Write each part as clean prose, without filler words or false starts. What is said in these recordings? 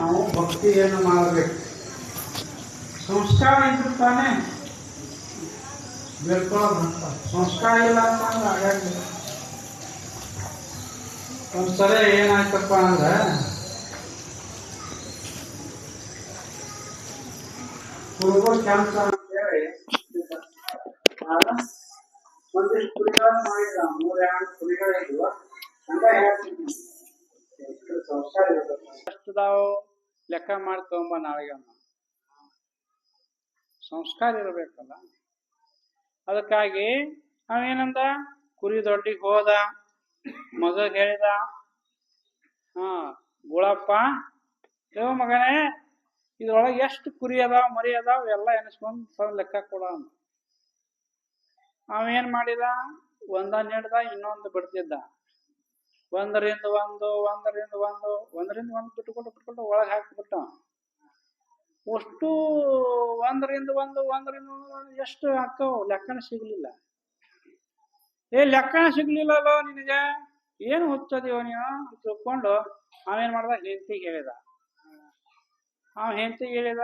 ನಾವು ಭಕ್ತಿಯನ್ನು ಮಾಡಬೇಕು. ಸಂಸ್ಕಾರ ಇದ್ರೆ ತಾನೇ ಬೇಡ್ಕೊಳ್ಳೋದಂತ. ಸಂಸ್ಕಾರ ಇಲ್ಲ ಅಂತಂದ್ರೆ ಹಾಗಾಗಿಲ್ಲ. ಒಂದ್ಸರಿ ಏನಾಯ್ತಪ್ಪ ಅಂದ್ರೆ ಕುರುಬ ಕ್ಯಾನ್ಸ ಅಂತೇಳಿ ಒಂದಿಷ್ಟು ಕುರಿಗಳು ಮಾಡಿದ. 3-2 ಕುರಿಗಳಿದ್ವು. ಹಂಗ ಹೇಳ್ತೀನಿ ಸಂಸ್ಕಾರ ಇರ್ಬೇಕು. ಎಷ್ಟದಾವು ಲೆಕ್ಕ ಮಾಡಿ ತಗೊಂಬ ನಾಳೆಗೆ. ಸಂಸ್ಕಾರ ಇರಬೇಕಲ್ಲ. ಅದಕ್ಕಾಗಿ ಅವೇನಂದ, ಕುರಿ ದೊಡ್ಡಿಗೆ ಹೋದ, ಮಗ ಹೇಳಿದ, ಗುಳಪ್ಪ ದೇವ ಮಗನೇ, ಇದ್ರೊಳಗೆ ಎಷ್ಟು ಕುರಿ ಅದಾವ ಮರಿ ಅದಾವ ಎಲ್ಲ ಎನಿಸ್ಕೊಂಡ್ ಲೆಕ್ಕ ಕೊಡ ಅಂತ. ಅವೇನ್ ಮಾಡಿದ, ಒಂದನ್ನ ಹಿಡ್ದ ಇನ್ನೊಂದು ಬಿಡ್ತಿದ್ದ. ಒಂದರಿಂದ ಒಂದು ಬಿಟ್ಕೊಂಡು ಒಳಗೆ ಹಾಕಿಬಿಟ್ಟ. ಅಷ್ಟು ಒಂದರಿಂದ ಒಂದು ಎಷ್ಟು ಹಾಕವು ಲೆಕ್ಕನ ಸಿಗ್ಲಿಲ್ಲ. ಲೆಕ್ಕನ ಸಿಗ್ಲಿಲ್ಲಲ್ಲೋ ನಿನಗೆ, ಏನು ಹುಚ್ಚದೀವ ನೀನು ತಿಳ್ಕೊಂಡು ಅವೇನ್ ಮಾಡ್ದ, ಹೆಂಡತಿಗೆ ಹೇಳಿದ. ಹೆಂಡತಿಗೆ ಹೇಳಿದ,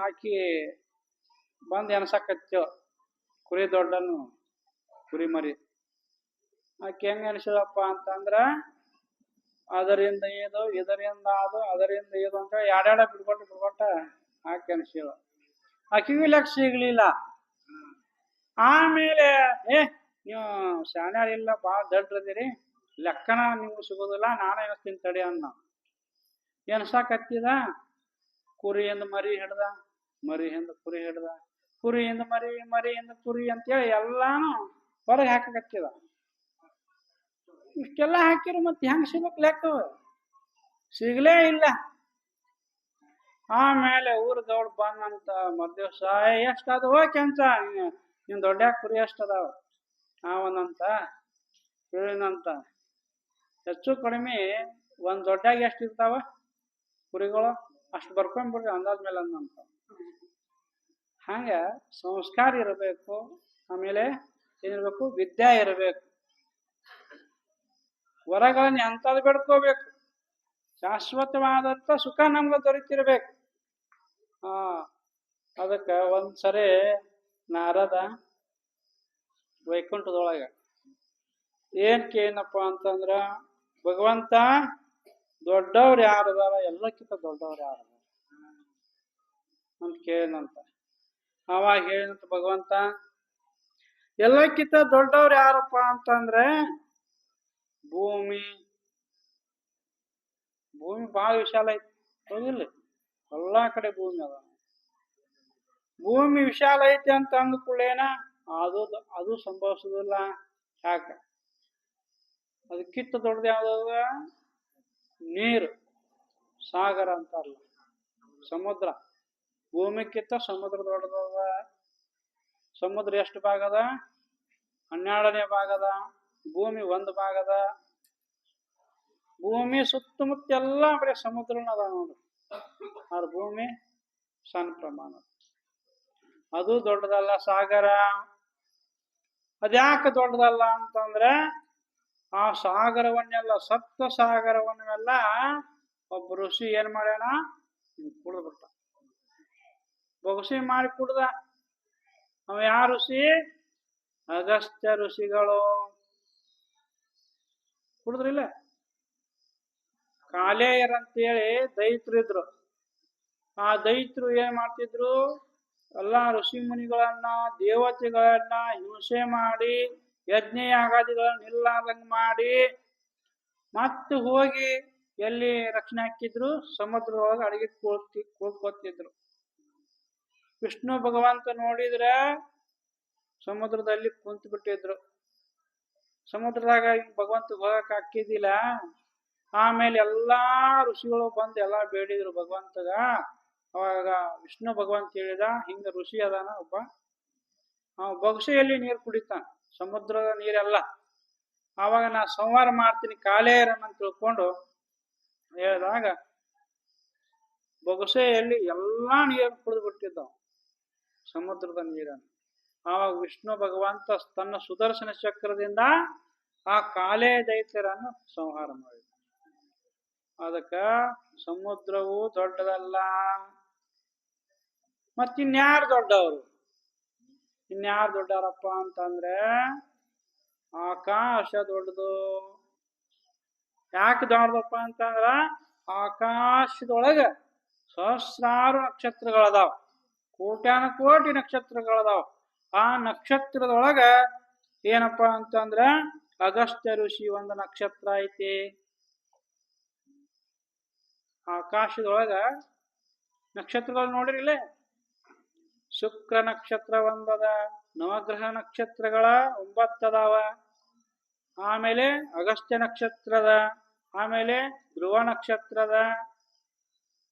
ಆಕಿ ಬಂದು ಎಣಸಕತ್ತೇವ ಕುರಿ ದೊಡ್ಡನ್ನು ಕುರಿ ಮರಿ. ಆಕೆ ಹೆಂಗ ಎಣಿಸಿದಪ್ಪ ಅಂತಂದ್ರ, ಅದರಿಂದ ಇದು ಇದರಿಂದ ಅದು ಅದರಿಂದ ಇದು ಅಂತ ಎರಡೆರಡ ಬಿಡ್ಕೊಟ್ಟ ಆಕೆ ಎಣಿಸಿದ. ಆಕಿಗೂ ಲೆಕ್ಕ ಸಿಗ್ಲಿಲ್ಲ. ಆಮೇಲೆ ನೀವು ಶಾಣ್ಯಾರಿಲ್ಲ, ಭಾಳ ದಡ್ರದಿರಿ, ಲೆಕ್ಕನ ನಿಮ್ಗೆ ಸಿಗೋದಿಲ್ಲ, ನಾನೇ ಎಣಿಸ್ತೀನಿ ತಡಿ ಅನ್ನ. ಎಣ್ಸಾಕತ್ತಿದ. ಕುರಿಯಿಂದ ಮರಿ ಹಿಡ್ದ, ಮರಿಯಿಂದ ಕುರಿ ಹಿಡ್ದ, ಕುರಿಯಿಂದ ಮರಿ, ಮರಿಯಿಂದ ಕುರಿ ಅಂತೇಳಿ ಎಲ್ಲಾನು ಹೊರಗೆ ಹಾಕಕತ್ತಿದ. ಇಷ್ಟೆಲ್ಲ ಹಾಕಿರು ಮತ್ತೆ ಹೆಂಗ್ ಸಿಗ್ಬೇಕು ಲೆಕ್ಕ? ಸಿಗ್ಲೇ ಇಲ್ಲ. ಆಮೇಲೆ ಊರ್ ದೌಡ್ ಬಂದಂತ ಮರ್ದಿವ್ಸ, ಎಷ್ಟದು ಕೆಂಚ ನಿನ್ ದೊಡ್ಡ ಕುರಿ ಎಷ್ಟದಾವ ಅವನಂತ ಹೇಳಿನಂತ. ಹೆಚ್ಚು ಕಡಿಮೆ ಒಂದ್ ದೊಡ್ಡಾಗಿ ಎಷ್ಟು ಇರ್ತಾವ ಕುರಿಗಳು, ಅಷ್ಟು ಬರ್ಕೊಂಡ್ಬಿಡ್ರಿ ಅಂದಾಜ್ ಮೇಲೆ ಅಂದಂತ. ಹಂಗ ಸಂಸ್ಕಾರ ಇರಬೇಕು. ಆಮೇಲೆ ಏನಿರ್ಬೇಕು, ವಿದ್ಯೆ ಇರಬೇಕು. ವರಗಳನ್ನ ಎಂಥದ್ದು ಬೆಡ್ಕೋಬೇಕು, ಶಾಶ್ವತವಾದಂತ ಸುಖ ನಮ್ಗೆ ದೊರೀತಿರ್ಬೇಕು. ಅದಕ್ಕ ಒಂದ್ಸರಿ ನಾರದ ವೈಕುಂಠದೊಳಗ ಏನ್ ಕೇನಪ್ಪ ಅಂತಂದ್ರ, ಭಗವಂತ ದೊಡ್ಡವ್ರು ಯಾರದಾರ, ಎಲ್ಲಕ್ಕಿಂತ ದೊಡ್ಡವ್ರು ಯಾರದಾರ ಅಂತ ಕೇಳಿನಂತ. ಅವಾಗ ಹೇಳಿನಂತ ಭಗವಂತ, ಎಲ್ಲಕ್ಕಿಂತ ದೊಡ್ಡವ್ರು ಯಾರಪ್ಪ ಅಂತಂದ್ರೆ ಭೂಮಿ ಬಹಳ ವಿಶಾಲ ಐತಿ, ಹೋಗಿಲ್ಲ? ಎಲ್ಲಾ ಕಡೆ ಭೂಮಿ ಅದ. ಭೂಮಿ ವಿಶಾಲ ಐತಿ ಅಂತ ಅಂದ್ಕೊಳ್ಳೇನ ಅದು ಸಂಭವಿಸುದಿಲ್ಲ. ಯಾಕ? ಅದಕ್ಕಿಂತ ದೊಡ್ಡದು ಯಾವ್ದದ? ನೀರು, ಸಾಗರ ಅಂತಾರಲ್ಲ, ಸಮುದ್ರ. ಭೂಮಿಕ್ಕಿಂತ ಸಮುದ್ರ ದೊಡ್ಡದದ. ಸಮುದ್ರ ಎಷ್ಟು ಭಾಗದ? 12ನೇ ಭಾಗದ. ಭೂಮಿ 1 ಭಾಗದ. ಭೂಮಿ ಸುತ್ತಮುತ್ತ ಎಲ್ಲ ಬರೀ ಸಮುದ್ರನ ಅದ ನೋಡ್ರಿ. ಆದ್ರೆ ಭೂಮಿ ಸಣ್ಣ ಪ್ರಮಾಣ. ಅದು ದೊಡ್ಡದಲ್ಲ ಸಾಗರ. ಅದ್ಯಾಕೆ ದೊಡ್ಡದಲ್ಲ ಅಂತಂದ್ರೆ, ಆ ಸಾಗರವನ್ನೆಲ್ಲ, ಸಪ್ತ ಸಾಗರವನ್ನೆಲ್ಲ ಒಬ್ಬ ಋಷಿ ಏನ್ ಮಾಡ್ಯಾನ, ಕುಡ್ದು ಬಿಟ್ಟ. ಬೊಗಸಿ ಮಾಡಿ ಕುಡ್ದ. ಅವ ಯಾವ ಋಷಿ? ಅಗಸ್ತ್ಯ ಋಷಿಗಳು. ಕುಡಿದ್ರಿಲ್ಲ? ಕಾಲೇಯರಂತೇಳಿ ದೈತ್ರಿದ್ರು. ಆ ದೈತ್ರು ಏನ್ ಮಾಡ್ತಿದ್ರು, ಎಲ್ಲಾ ಋಷಿ ಮುನಿಗಳನ್ನ, ದೇವತೆಗಳನ್ನ ಹಿಂಸೆ ಮಾಡಿ, ಯಜ್ಞ ಯಾಗಾದಿಗಳನ್ನ ನಿಲ್ಲಾರ್ದಂಗ ಮಾಡಿ, ಮತ್ತೆ ಹೋಗಿ ಎಲ್ಲಿ ರಕ್ಷಣೆ ಹಾಕಿದ್ರು? ಸಮುದ್ರದೊಳಗೆ ಅಡಿಗೆ ಕೂತ್ಕೊತಿದ್ರು. ವಿಷ್ಣು ಭಗವಂತ ನೋಡಿದ್ರೆ ಸಮುದ್ರದಲ್ಲಿ ಕುಂತು ಬಿಟ್ಟಿದ್ರು. ಸಮುದ್ರದಾಗ ಭಗವಂತ ಹೋಗಕ್ ಹಾಕಿದಿಲ್ಲ. ಆಮೇಲೆ ಎಲ್ಲಾ ಋಷಿಗಳು ಬಂದು ಎಲ್ಲಾ ಬೇಡಿದ್ರು ಭಗವಂತಗ. ಅವಾಗ ವಿಷ್ಣು ಭಗವಂತ ಹೇಳಿದ, ಹಿಂಗ ಋಷಿ ಅದಾನ ಒಬ್ಬ, ಬೊಗಸೆಯಲ್ಲಿ ನೀರು ಕುಡಿತಾನ, ಸಮುದ್ರದ ನೀರೆಲ್ಲ. ಆವಾಗ ನಾ ಸಂಹಾರ ಮಾಡ್ತೀನಿ ಕಾಲೇರನ್ನ ತಿಳ್ಕೊಂಡು ಹೇಳಿದಾಗ, ಬೊಗಸೆಯಲ್ಲಿ ಎಲ್ಲಾ ನೀರು ಕುಡಿದು ಬಿಟ್ಟಿದ್ದಾವ, ಸಮುದ್ರದ ನೀರನ್ನು. ಆವಾಗ ವಿಷ್ಣು ಭಗವಂತ ತನ್ನ ಸುದರ್ಶನ ಚಕ್ರದಿಂದ ಆ ಕಾಲೇ ದೈತ್ಯರನ್ನು ಸಂಹಾರ ಮಾಡಿದ. ಅದಕ್ಕ ಸಮುದ್ರವು ದೊಡ್ಡದಲ್ಲ. ಮತ್ತಿನ್ಯಾರು ದೊಡ್ಡವರು? ಇನ್ಯಾರು ದೊಡ್ಡವರಪ್ಪ ಅಂತಂದ್ರೆ ಆಕಾಶ ದೊಡ್ಡದು. ಯಾಕೆ ದೊಡ್ಡದಪ್ಪ ಅಂತಂದ್ರ ಆಕಾಶದೊಳಗ ಸಹಸ್ರಾರು ನಕ್ಷತ್ರಗಳದಾವ, ಕೋಟ್ಯಾನ ಕೋಟಿ ನಕ್ಷತ್ರಗಳದಾವ. ಆ ನಕ್ಷತ್ರದೊಳಗ ಏನಪ್ಪ ಅಂತಂದ್ರ ಅಗಸ್ತ್ಯ ಋಷಿ ಒಂದು ನಕ್ಷತ್ರ ಐತಿ. ಆಕಾಶದೊಳಗ ನಕ್ಷತ್ರಗಳು ನೋಡಿರಿಲ್ಲ, ಶುಕ್ರ ನಕ್ಷತ್ರ ಒಂದದ, ನವಗ್ರಹ ನಕ್ಷತ್ರಗಳ 9 ಅದಾವ, ಆಮೇಲೆ ಅಗಸ್ತ್ಯ ನಕ್ಷತ್ರದ, ಆಮೇಲೆ ಧ್ರುವ ನಕ್ಷತ್ರದ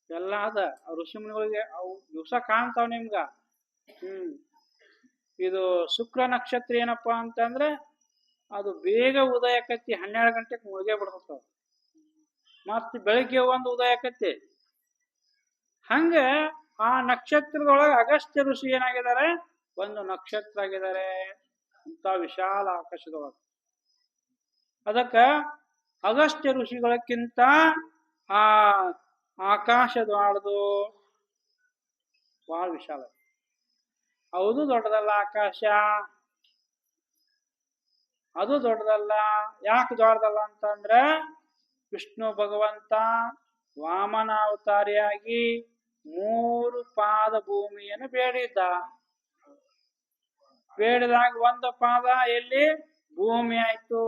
ಎಲ್ಲ ಅದ. ಋಷಿಮುನಿಗಳಿಗೆ ಅವು ದಿವಸ ಕಾಣ್ತಾವ ನಿಮ್ಗ. ಇದು ಶುಕ್ರ ನಕ್ಷತ್ರ ಏನಪ್ಪಾ ಅಂತಂದ್ರೆ ಅದು ಬೇಗ ಉದಯಕತ್ತಿ, 12 ಗಂಟೆಗೆ ಮುಳುಗೇ ಬಿಡ್ತಾವ, ಮತ್ತ ಬೆಳಿಗ್ಗೆ ಒಂದು ಉದಯಕತ್ತಿ. ಹಂಗ ಆ ನಕ್ಷತ್ರದೊಳಗೆ ಅಗಸ್ತ್ಯ ಋಷಿ ಏನಾಗಿದ್ದಾರೆ, ಒಂದು ನಕ್ಷತ್ರ ಆಗಿದ್ದಾರೆ ಅಂತ ವಿಶಾಲ ಆಕಾಶದೊಳಗೆ. ಅದಕ್ಕ ಅಗಸ್ತ್ಯ ಋಷಿಗಳಕ್ಕಿಂತ ಆ ಆಕಾಶದೊಳದು ಬಹಳ ವಿಶಾಲ. ಹೌದು ದೊಡ್ಡದಲ್ಲ ಆಕಾಶ, ಅದು ದೊಡ್ಡದಲ್ಲ. ಯಾಕೆ ದೊಡ್ಡದಲ್ಲ ಅಂತಂದ್ರೆ ವಿಷ್ಣು ಭಗವಂತ ವಾಮನಾವತಾರಿಯಾಗಿ 3 ಪಾದ ಭೂಮಿಯನ್ನು ಬೇಡಿದ್ದ. ಬೇಡಿದಾಗ ಒಂದು ಪಾದ ಎಲ್ಲಿ ಭೂಮಿ ಆಯ್ತು,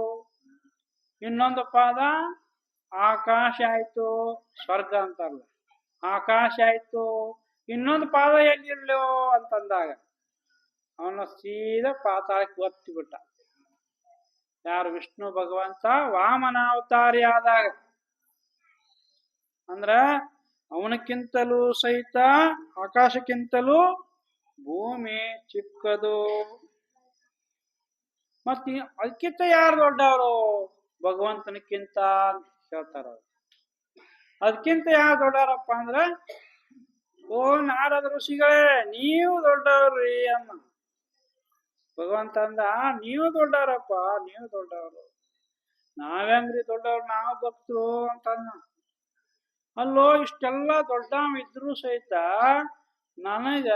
ಇನ್ನೊಂದು ಪಾದ ಆಕಾಶ ಆಯ್ತು, ಸ್ವರ್ಗ ಅಂತಾರಲ್ಲ ಆಕಾಶ ಆಯ್ತು. ಇನ್ನೊಂದು ಪಾದ ಎಲ್ಲಿರ್ಲೋ ಅಂತಂದಾಗ ಅವನ ಸೀದಾ ಪಾತಾಳಕ್ಕೆ ಒತ್ತಿ ಬಿಟ್ಟ. ಯಾರು? ವಿಷ್ಣು ಭಗವಂತ ವಾಮನಾವತಾರಿ ಆದಾಗ. ಅಂದ್ರ ಅವನಕ್ಕಿಂತಲೂ ಸಹಿತ ಆಕಾಶಕ್ಕಿಂತಲೂ ಭೂಮಿ ಚಿಕ್ಕದು. ಮತ್ತ ಅದಕ್ಕಿಂತ ಯಾರು ದೊಡ್ಡವರು? ಭಗವಂತನಕ್ಕಿಂತ ಹೇಳ್ತಾರ. ಅದಕ್ಕಿಂತ ಯಾರು ದೊಡ್ಡವರಪ್ಪ ಅಂದ್ರ ಓ ನಾರದ ಋಷಿಗಳೇ ನೀವು ದೊಡ್ಡವ್ರಿ ಅಮ್ಮ. ಭಗವಂತ ಅಂದ ನೀವು ದೊಡ್ಡವ್ರಪ್ಪ, ನೀವು ದೊಡ್ಡವರು. ನಾವೇಂದ್ರಿ ದೊಡ್ಡವ್ರು, ನಾವು ಭಕ್ತರು ಅಂತಂದ. ಅಲ್ಲೋ ಇಷ್ಟೆಲ್ಲ ದೊಡ್ಡವಿದ್ರು ಸಹಿತ ನನಗ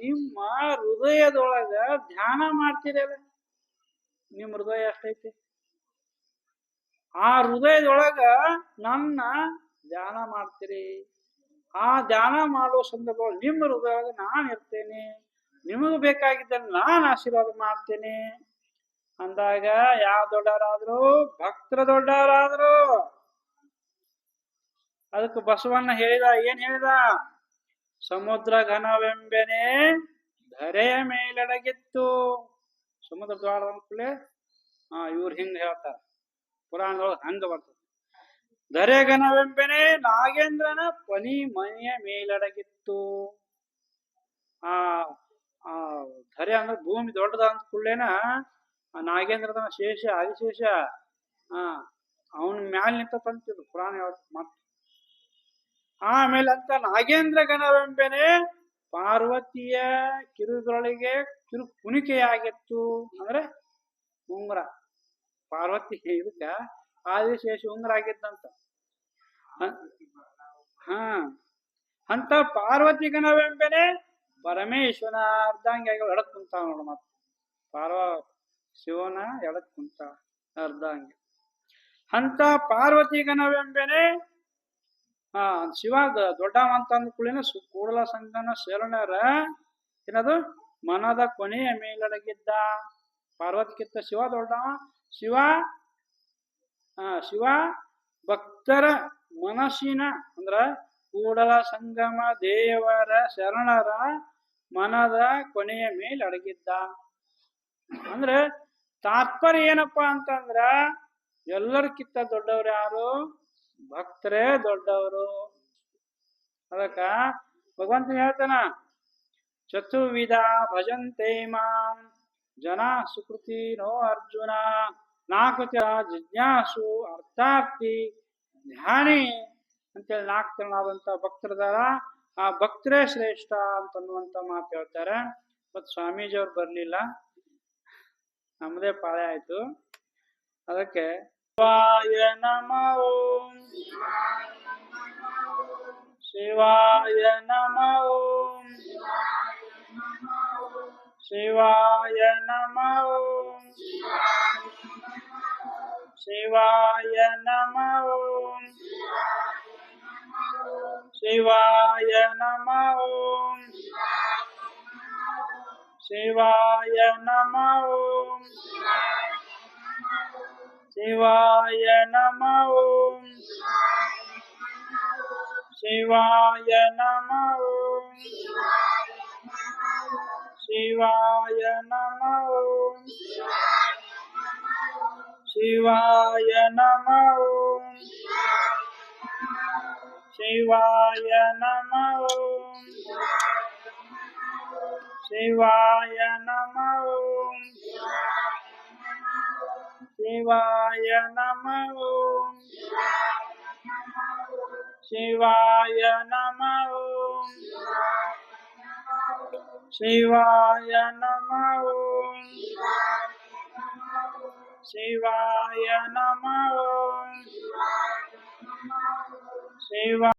ನಿಮ್ಮ ಹೃದಯದೊಳಗ ಧ್ಯಾನ ಮಾಡ್ತೀರಲ್ಲ. ನಿಮ್ಮ ಹೃದಯ ಎಷ್ಟೈತಿ? ಆ ಹೃದಯದೊಳಗ ನನ್ನ ಧ್ಯಾನ ಮಾಡ್ತೀರಿ. ಆ ಧ್ಯಾನ ಮಾಡುವ ಸಂದರ್ಭದಲ್ಲಿ ನಿಮ್ಮ ಹೃದಯದೊಳಗ ನಾನು ಇರ್ತೇನೆ, ನಿಮಗೂ ಬೇಕಾಗಿದ್ದಲ್ಲಿ ನಾನು ಆಶೀರ್ವಾದ ಮಾಡ್ತೇನೆ ಅಂದಾಗ ಯಾವ ದೊಡ್ಡವರಾದ್ರು? ಭಕ್ತರ ದೊಡ್ಡವರಾದ್ರು. ಅದಕ್ಕೆ ಬಸವಣ್ಣ ಹೇಳಿದ, ಏನ್ ಹೇಳಿದ? ಸಮುದ್ರ ಘನವೆಂಬೆನೆ ಧರೆಯ ಮೇಲಡಗಿತ್ತು. ಸಮುದ್ರ ದ್ವಾರ ಅಂದ್ಕೂಲೆ ಇವ್ರು ಹಿಂಗ ಹೇಳ್ತಾರ, ಪುರಾಣದೊಳಗೆ ಹಂಗ ಬರ್ತದೆ. ಧರೆ ಘನವೆಂಬೆನೆ ನಾಗೇಂದ್ರನ ಪನಿ ಮನೆಯ ಮೇಲಡಗಿತ್ತು. ಆ ಧರೆ ಅಂದ್ರೆ ಭೂಮಿ ದೊಡ್ಡದ ಅಂದ್ಕೂಡ್ಲೇನ ಆ ನಾಗೇಂದ್ರದನ ಶೇಷ ಆದಿಶೇಷ ಅವನ ಮ್ಯಾಲ ನಿಂತಂತಿದ್ರು ಪುರಾಣ ಮತ್ತ. ಆಮೇಲೆ ಅಂತ ನಾಗೇಂದ್ರ ಗಣವೆಂಬೆನೆ ಪಾರ್ವತಿಯ ಕಿರುದೊಳಗೆ ಕಿರು ಕುಣಿಕೆಯಾಗಿತ್ತು. ಅಂದ್ರೆ ಉಂಗುರ, ಪಾರ್ವತಿ ಇದಕ್ಕ ಆದಿಶೇಷ ಉಂಗುರ ಆಗಿದ್ದಂತ. ಅಂತ ಪಾರ್ವತಿ ಗಣವೆಂಬೆನೆ ಪರಮೇಶ್ವರನ ಅರ್ಧಾಂಗಿಯಾಗಿ ಎಡಕ್ ಕುಂತಾವ ನೋಡು. ಮತ್ತ ಶಿವನ ಎಡಕ್ ಕುಂತ ಅರ್ಧಾಂಗಿ. ಅಂತ ಪಾರ್ವತಿ ಗಣವೆಂಬೆನೆ ಶಿವ ದೊಡ್ಡವ ಅಂತ ಅಂದ್ಕೂಡಿನ ಕೂಡಲ ಸಂಗನ ಶರಣರ ಏನದು ಮನದ ಕೊನೆಯ ಮೇಲಡಗಿದ್ದ. ಪಾರ್ವತಿಗಿಂತ ಶಿವ ದೊಡ್ಡವ. ಶಿವ ಭಕ್ತರ ಮನಸ್ಸಿನ ಅಂದ್ರ ಕೂಡಲ ಸಂಗಮ ದೇವರ ಶರಣರ ಮನದ ಕೊನೆಯ ಮೇಲೆ ಅಡಗಿದ್ದ. ಅಂದ್ರೆ ತಾತ್ಪರ್ಯ ಏನಪ್ಪಾ ಅಂತಂದ್ರ ಎಲ್ಲರಿಗಿಂತ ದೊಡ್ಡವ್ರು ಯಾರು? ಭಕ್ತರೇ ದೊಡ್ಡವರು. ಅದಕ್ಕ ಭಗವಂತ ಹೇಳ್ತಾನ, ಚತುರ್ವಿಧ ಭಜಂತೆ ಮಾಂ ಜನ ಸುಕೃತಿ ನೋ ಅರ್ಜುನ. 4 ಜಿಜ್ಞಾಸು ಅರ್ಥಾರ್ಥಿ ಧ್ಯಾನಿ ಅಂತೇಳಿ 4 ತರನಾದಂತ ಭಕ್ತರದಾರ. ಆ ಭಕ್ತರೇ ಶ್ರೇಷ್ಠ ಅಂತನ್ನುವಂತ ಮಾತು ಹೇಳ್ತಾರೆ. ಮತ್ ಸ್ವಾಮೀಜಿಯವ್ರು ಬರ್ಲಿಲ್ಲ, ನಮ್ಮದೇ ಪಾಳೆ ಆಯ್ತು. ಅದಕ್ಕೆ ಶಿವಾಯ ನಮಃ ಓಂ ಶಿವಾಯ ನಮಃ ಓಂ ಶಿವಾಯ ನಮಃ ಓಂ ಶಿವಾಯ ನಮಃ ಓಂ ಶಿವಾಯ ನಮಃ ಓಂ ಶಿವಾಯ ನಮಃ ಓಂ ಶಿವಾಯ ನಮಃ ಓಂ ಶಿವಾಯ ನಮಃ ಓಂ ಶಿವಾಯ ನಮಃ ಓಂ ಶಿವಾಯ ನಮಃ ಓಂ ಶಿವಾಯ ನಮಃ ಓಂ ಶಿವಾಯ ನಮಃ ಓಂ ಶಿವಾಯ ನಮಃ ಓಂ ಶಿವಾಯ ನಮಃ ಓಂ ಶಿವಾಯ ನಮಃ ಓಂ ಶಿವಾಯ ನಮಃ ಓಂ ಶಿವ